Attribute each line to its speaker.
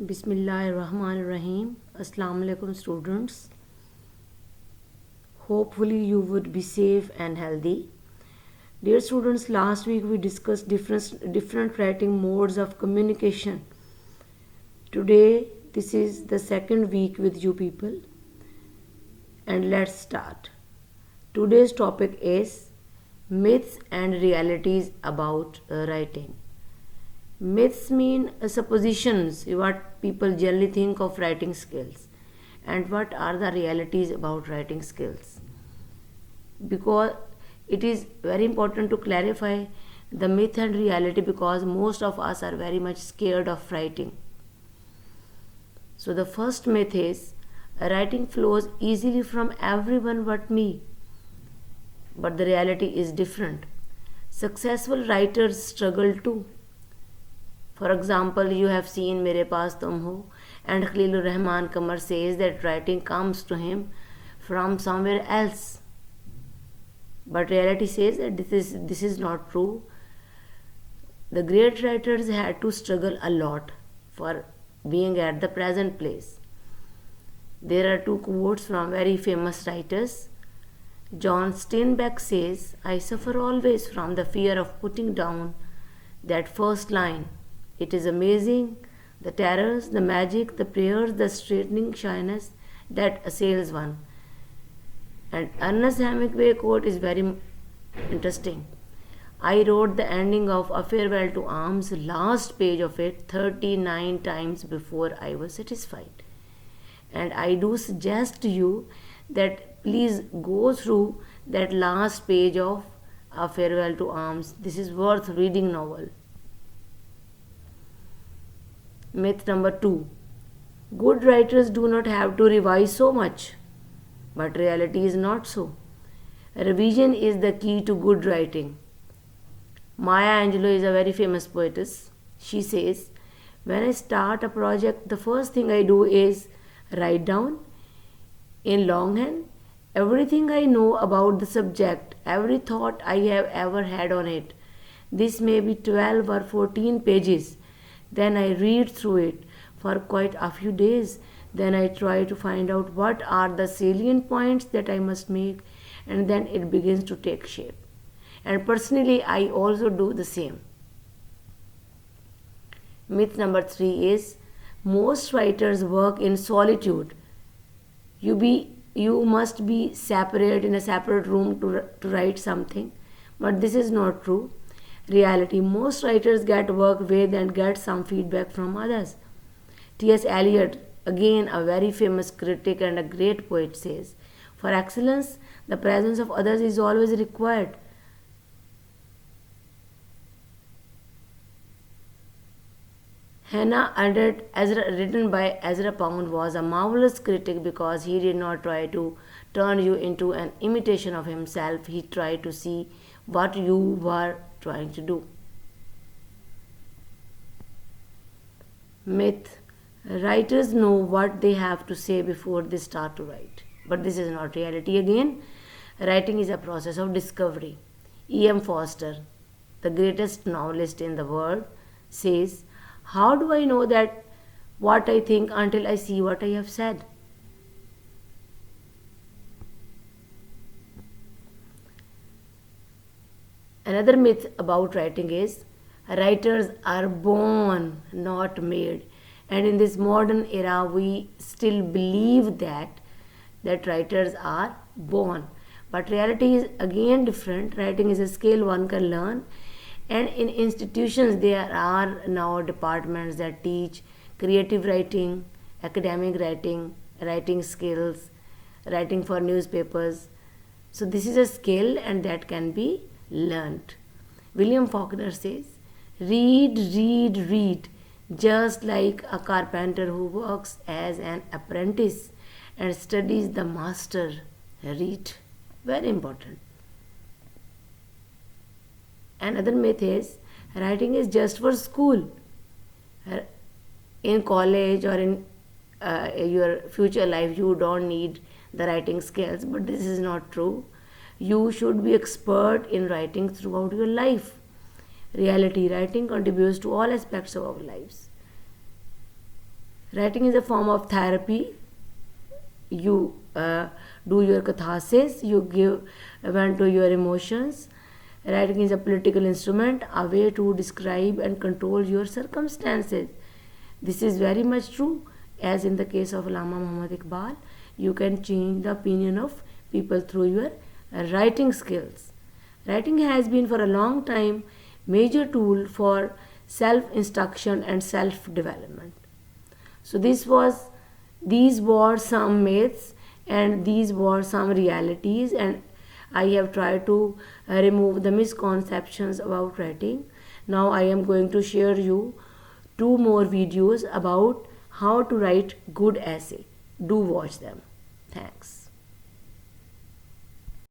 Speaker 1: Bismillahirrahmanirrahim. Assalamu alaikum students. Hopefully you would be safe and healthy. Dear students, last week we discussed different writing modes of communication. Today this is the second week with you people. And let's start. Today's topic is myths and realities about writing. Myths mean suppositions, what people generally think of writing skills, and what are the realities about writing skills. Because it is very important to clarify the myth and reality, because most of us are very much scared of writing. So the first myth is writing flows easily from everyone but me. But the reality is different. Successful writers struggle too. For example, you have seen Mere Paas Tum Ho, and Khalilur Rahman Qamar says that writing comes to him from somewhere else. But reality says that this is not true. The great writers had to struggle a lot for being at the present place. There are two quotes from very famous writers. John Steinbeck says, "I suffer always from the fear of putting down that first line. It is amazing, the terrors, the magic, the prayers, the straightening shyness that assails one." And Ernest Hemingway quote is very interesting. "I wrote the ending of A Farewell to Arms, last page of it, 39 times before I was satisfied." And I do suggest to you that please go through that last page of A Farewell to Arms. This is worth reading novel. Myth number 2. Good writers do not have to revise so much. But reality is not so. Revision is the key to good writing. Maya Angelou is a very famous poetess. She says, "When I start a project, the first thing I do is write down in longhand everything I know about the subject, every thought I have ever had on it. This may be 12 or 14 pages. Then I read through it for quite a few days. Then I try to find out what are the salient points that I must make, and then it begins to take shape." And personally, I also do the same. Myth number 3 is most writers work in solitude. You must be separate in a separate room to write something, but this is not true. Reality, most writers get work with and get some feedback from others. T.S. Eliot, again a very famous critic and a great poet, says, "For excellence, the presence of others is always required." Hannah Arendt, written by Ezra Pound, was a marvelous critic because he did not try to turn you into an imitation of himself. He tried to see what you were trying to do. Myth: writers know what they have to say before they start to write. But this is not reality again. Writing is a process of discovery. E.M. Forster, the greatest novelist in the world, says, "How do I know that what I think until I see what I have said?" Another myth about writing is writers are born, not made. And in this modern era, we still believe that writers are born. But reality is again different. Writing is a skill one can learn. And in institutions, there are now departments that teach creative writing, academic writing, writing skills, writing for newspapers. So this is a skill and that can be learnt. William Faulkner says, "Read, read, read, just like a carpenter who works as an apprentice and studies the master. Read." Very important. Another myth is writing is just for school. In college or in your future life, you don't need the writing skills, but this is not true. You should be expert in writing throughout your life. Reality, writing contributes to all aspects of our lives. Writing is a form of therapy. You do your catharsis, you give vent to your emotions. Writing is a political instrument, a way to describe and control your circumstances. This is very much true, as in the case of Allama Muhammad Iqbal. You can change the opinion of people through your writing skills. Writing has been for a long time major tool for self-instruction and self-development. So these were some myths and these were some realities, and I have tried to remove the misconceptions about writing. Now I am going to share you two more videos about how to write good essay. Do watch them. Thanks.